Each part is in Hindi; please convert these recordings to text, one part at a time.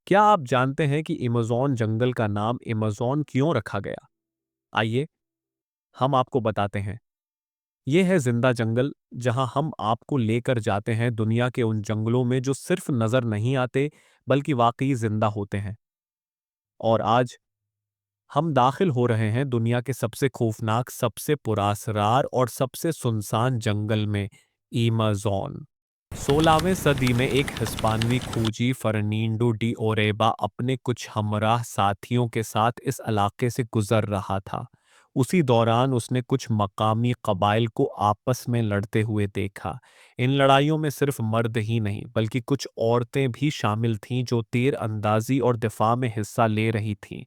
क्या आप जानते हैं कि अमेज़न जंगल का नाम अमेज़न क्यों रखा गया? आइए, हम आपको बताते हैं। ये है जिंदा जंगल, जहां हम आपको लेकर जाते हैं दुनिया के उन जंगलों में जो सिर्फ नजर नहीं आते, बल्कि वाकई जिंदा होते हैं। और आज हम दाखिल हो रहे हैं दुनिया के सबसे खौफनाक, सबसे पुरासरार और सबसे सुनसान जंगल में, अमेज़न। 16वीं सदी में एक हिस्पानवी खोजी फर्नींडो डी ओरेबा अपने कुछ हमराह साथियों के साथ इस इलाके से गुजर रहा था। उसी दौरान उसने कुछ मकामी कबाइल को आपस में लड़ते हुए देखा। इन लड़ाइयों में सिर्फ मर्द ही नहीं, बल्कि कुछ औरतें भी शामिल थीं जो तीर अंदाजी और दिफा में हिस्सा ले रही थीं।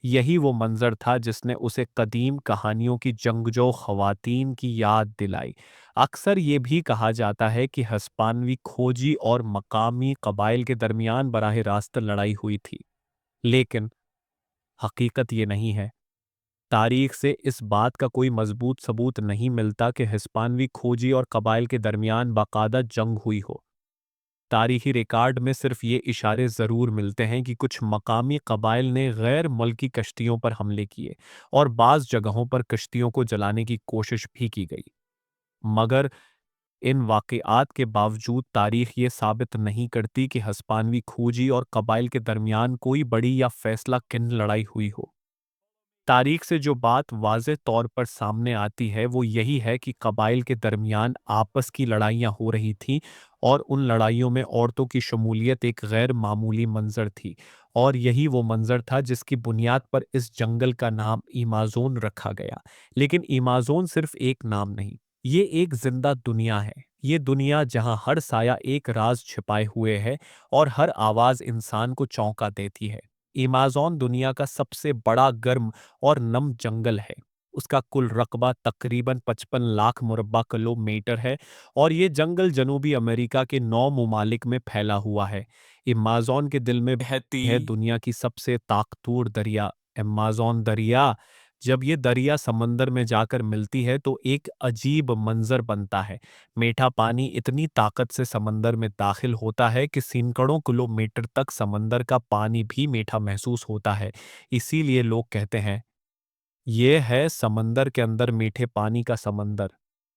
यही वो मंजर था जिसने उसे कदीम कहानियों की जंगजो खवातीन की याद दिलाई। अक्सर ये भी कहा जाता है कि हस्पानवी खोजी और मकामी कबाइल के दरमियान बराह रास्त लड़ाई हुई थी, लेकिन हकीकत ये नहीं है। तारीख से इस बात का कोई मजबूत सबूत नहीं मिलता कि हिस्पानवी खोजी और कबाइल के दरमियान बाकायदा जंग हुई हो। तारीखी रिकॉर्ड में सिर्फ ये इशारे ज़रूर मिलते हैं कि कुछ मकामी कबाइल ने गैर मुल्की कश्तियों पर हमले किए और बाज़ जगहों पर कश्तियों को जलाने की कोशिश भी की गई। मगर इन वाक़यात के बावजूद तारीख ये साबित नहीं करती कि हस्पानवी खोजी और कबाइल के दरमियान कोई बड़ी या फैसला किन लड़ाई हुई हो। तारीख से जो बात वाज़ेह तौर पर सामने आती है वो यही है कि कबाइल के दरमियान आपस की लड़ाइयाँ हो रही थीं, और उन लड़ाइयों में औरतों की शमूलियत एक गैर मामूली मंजर थी। और यही वो मंजर था जिसकी बुनियाद पर इस जंगल का नाम अमेज़न रखा गया। लेकिन अमेज़न सिर्फ एक नाम नहीं, ये एक जिंदा दुनिया है। ये दुनिया जहां हर साया एक राज छिपाए हुए है और हर आवाज इंसान को चौंका देती है। अमेज़न दुनिया का सबसे बड़ा गर्म और नम जंगल है। उसका कुल रकबा तकरीबन 55 लाख मुरब्बा किलोमीटर है, और ये जंगल जनूबी अमेरिका के 9 ममालिक में फैला हुआ है। अमेज़न के दिल में बहती है दुनिया की सबसे ताकतवर दरिया, अमेज़न दरिया। जब ये दरिया समंदर में जाकर मिलती है तो एक अजीब मंजर बनता है। मीठा पानी इतनी ताकत से समंदर में दाखिल होता है कि सैकड़ों किलोमीटर तक समंदर का पानी भी मीठा महसूस होता है। इसीलिए लोग कहते हैं, ये है समंदर के अंदर मीठे पानी का समंदर।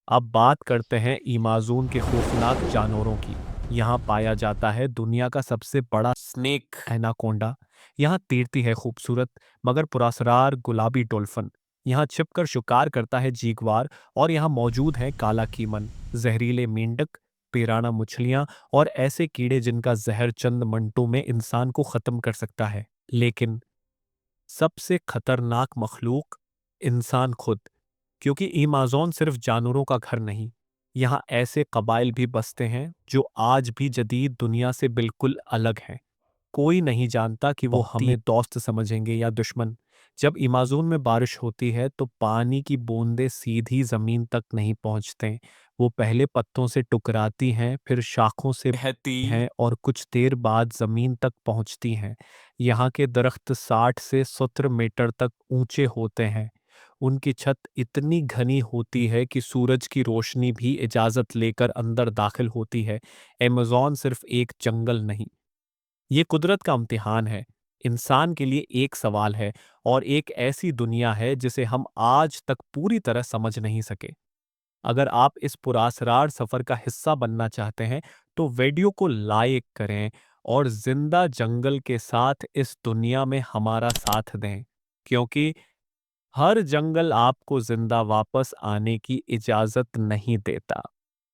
अब बात करते हैं इमाजून के खौफनाक जानवरों की। यहाँ पाया जाता है दुनिया का सबसे बड़ा स्नेक एनाकोंडा। यहाँ तैरती है खूबसूरत मगर पुरस्कार गुलाबी डॉल्फिन। यहाँ छिपकर शिकार करता है जीगवार। और यहाँ मौजूद है काला कीमन, जहरीले मेंढक, पिराना मछलियाँ और ऐसे कीड़े जिनका जहर चंद मिनटों में इंसान को खत्म कर सकता है। लेकिन सबसे खतरनाक मखलूक इंसान खुद, क्योंकि अमेज़न सिर्फ जानवरों का घर नहीं, यहाँ ऐसे कबाइल भी बसते हैं जो आज भी जदीद दुनिया से बिल्कुल अलग हैं। कोई नहीं जानता कि वो हमें दोस्त समझेंगे या दुश्मन। जब अमेज़न में बारिश होती है तो पानी की बूंदें सीधी जमीन तक नहीं पहुंचते। वो पहले पत्तों से टकराती हैं, फिर शाखों से बहती हैं और कुछ देर बाद जमीन तक पहुंचती हैं। यहाँ के दरख्त 60 से 70 मीटर तक ऊंचे होते हैं। उनकी छत इतनी घनी होती है कि सूरज की रोशनी भी इजाजत लेकर अंदर दाखिल होती है। अमेज़न सिर्फ एक जंगल नहीं, ये कुदरत का इम्तिहान है। इंसान के लिए एक सवाल है, और एक ऐसी दुनिया है जिसे हम आज तक पूरी तरह समझ नहीं सके। अगर आप इस पुरासरार सफर का हिस्सा बनना चाहते हैं तो वीडियो को लाइक करें और जिंदा जंगल के साथ इस दुनिया में हमारा साथ दें, क्योंकि हर जंगल आपको जिंदा वापस आने की इजाजत नहीं देता।